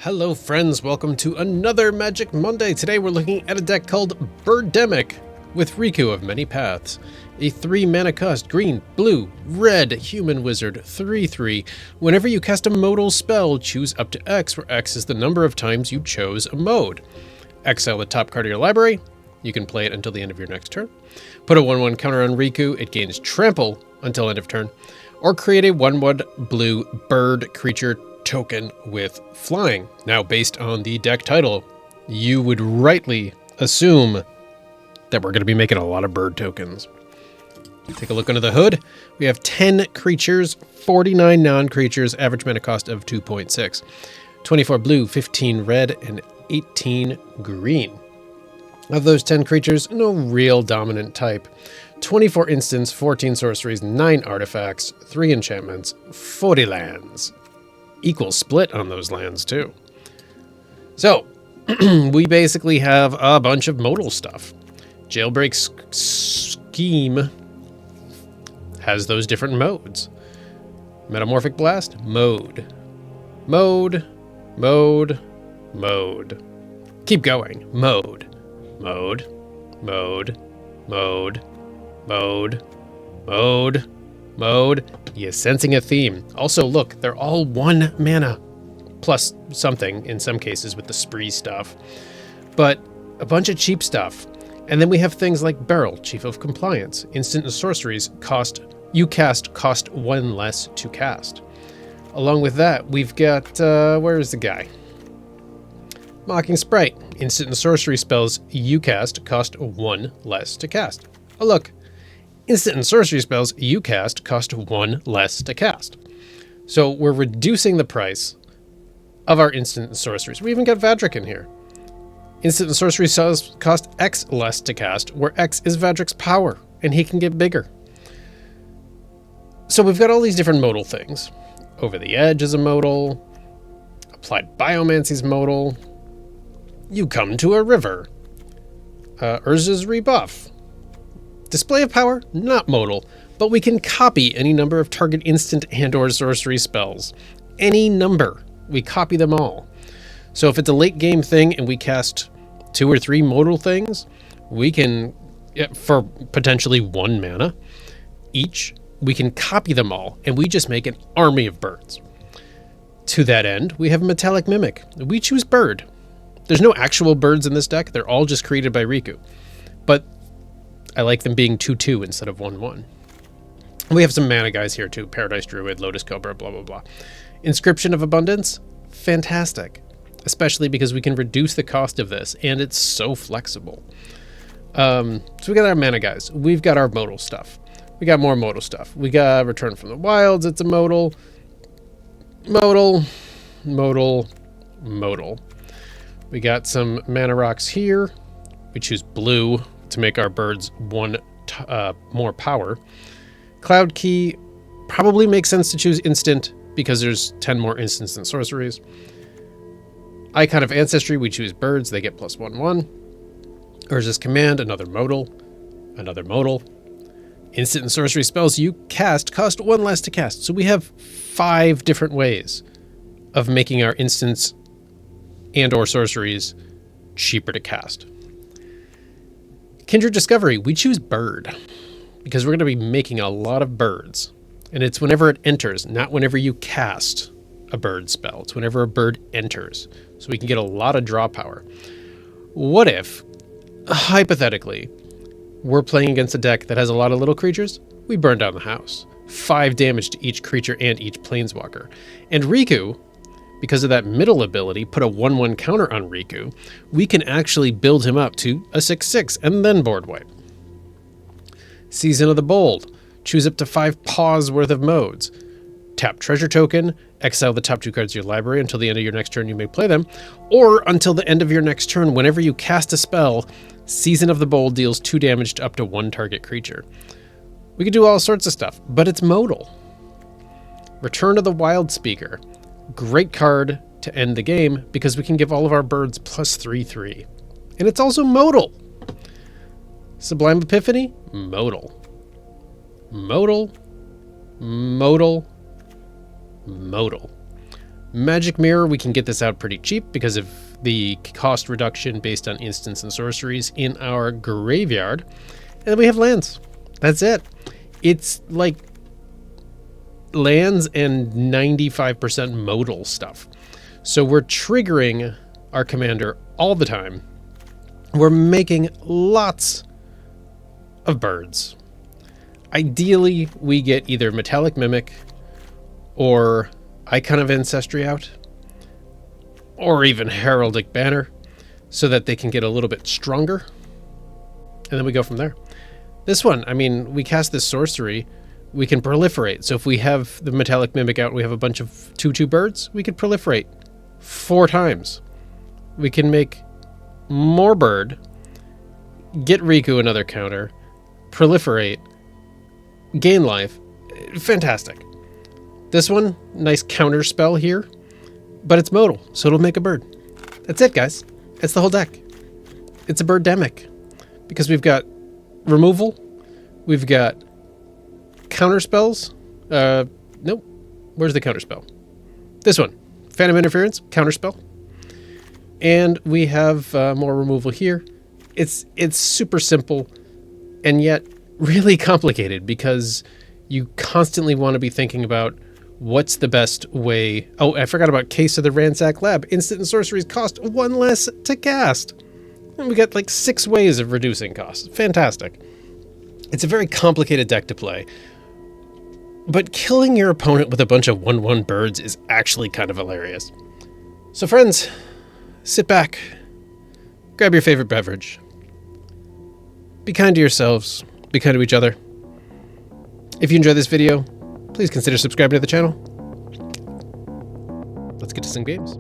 Hello friends, welcome to another Magic Monday. Today we're looking at a deck called Birdemic with Rico of Many Paths. A 3-mana cost, green, blue, red, human wizard, 3/3. Whenever you cast a modal spell, choose up to X, where X is the number of times you chose a mode. Exile the top card of your library. You can play it until the end of your next turn. Put a 1/1 counter on Riku. It gains trample until end of turn. Or create a 1/1 blue bird creature token with flying. Now, based on the deck title, you would rightly assume that we're going to be making a lot of bird tokens. Take a look under the hood. We have 10 creatures, 49 non-creatures, average mana cost of 2.6. 24 blue, 15 red, and 18 green. Of those 10 creatures, no real dominant type. 24 instants, 14 sorceries, 9 artifacts, 3 enchantments, 40 lands. Equal split on those lands too. So we basically have a bunch of modal stuff. Jailbreak Scheme has those different modes. Metamorphic Blast, mode. Mode, mode, mode. Keep going. Mode, mode, mode, mode, mode, mode, mode. Yeah, sensing a theme. Also, look, they're all 1 mana. Plus something, in some cases, with the spree stuff. But a bunch of cheap stuff. And then we have things like Barrel, Chief of Compliance. Instant and sorceries cost 1 less to cast. Along with that, we've got, where is the guy? Mocking Sprite. Instant and sorcery spells you cast cost 1 less to cast. Oh, look. Instant and sorcery spells you cast cost 1 less to cast. So we're reducing the price of our instant and sorceries. We even got Vadrik in here. Instant and sorcery spells cost X less to cast, where X is Vadrik's power, and he can get bigger. So we've got all these different modal things. Over the Edge is a modal. Applied Biomancy's modal. You come to a river. Urza's Rebuff. Display of Power, not modal, but we can copy any number of target instant and or sorcery spells. Any number. We copy them all. So if it's a late game thing and we cast 2 or 3 modal things, we can, for potentially 1 mana each, we can copy them all and we just make an army of birds. To that end, we have Metallic Mimic. We choose bird. There's no actual birds in this deck. They're all just created by Riku. But I like them being 2/2 instead of 1/1. We have some mana guys here too. Paradise Druid, Lotus Cobra, blah, blah, blah. Inscription of Abundance, fantastic. Especially because we can reduce the cost of this, and it's so flexible. So we got our mana guys. We've got our modal stuff. We got more modal stuff. We got Return from the Wilds, it's a modal. Modal, modal, modal. We got some mana rocks here. We choose blue to make our birds 1 more power. Cloud Key probably makes sense to choose instant because there's 10 more instants and sorceries. Icon of Ancestry, we choose birds, they get +1/1. Urza's Command, another modal, another modal. Instant and sorcery spells you cast cost 1 less to cast. So we have 5 different ways of making our instants and or sorceries cheaper to cast. Kindred Discovery, we choose bird because we're going to be making a lot of birds. And it's whenever it enters, not whenever you cast a bird spell. It's whenever a bird enters. So we can get a lot of draw power. What if, hypothetically, we're playing against a deck that has a lot of little creatures? We burn down the house. 5 damage to each creature and each planeswalker. And Riku, because of that middle ability, put a 1/1 counter on Riku, we can actually build him up to a 6/6 and then board wipe. Season of the Bold. Choose up to 5 paws worth of modes. Tap treasure token, exile the top 2 cards of your library until the end of your next turn you may play them, or until the end of your next turn whenever you cast a spell, Season of the Bold deals 2 damage to up to 1 target creature. We could do all sorts of stuff, but it's modal. Return of the Wild Speaker. Great card to end the game because we can give all of our birds +3/3. And it's also modal. Sublime Epiphany, modal. Modal, modal, modal. Magic Mirror, we can get this out pretty cheap because of the cost reduction based on instants and sorceries in our graveyard. And then we have lands. That's it. It's like lands and 95% modal stuff. So we're triggering our commander all the time. We're making lots of birds. Ideally, we get either Metallic Mimic or Icon of Ancestry out, or even Heraldic Banner, so that they can get a little bit stronger. And then we go from there. This one, I mean, we cast this sorcery, we can proliferate. So if we have the Metallic Mimic out and we have a bunch of 2/2 birds, we could proliferate 4 times. We can make more bird, get Riku another counter, proliferate, gain life. Fantastic. This one, nice counter spell here, but it's modal, so it'll make a bird. That's it, guys. It's the whole deck. It's a Birdemic, because we've got removal, we've got counter spells. Nope. Where's the counter spell? This one, Phantom Interference, counter spell, and we have more removal here. It's super simple, and yet really complicated because you constantly want to be thinking about what's the best way. Oh, I forgot about Case of the Ransack Lab. Instant and sorceries cost 1 less to cast. And we got like 6 ways of reducing costs. Fantastic. It's a very complicated deck to play. But killing your opponent with a bunch of 1/1 birds is actually kind of hilarious. So friends, sit back, grab your favorite beverage. Be kind to yourselves, be kind to each other. If you enjoyed this video, please consider subscribing to the channel. Let's get to some games.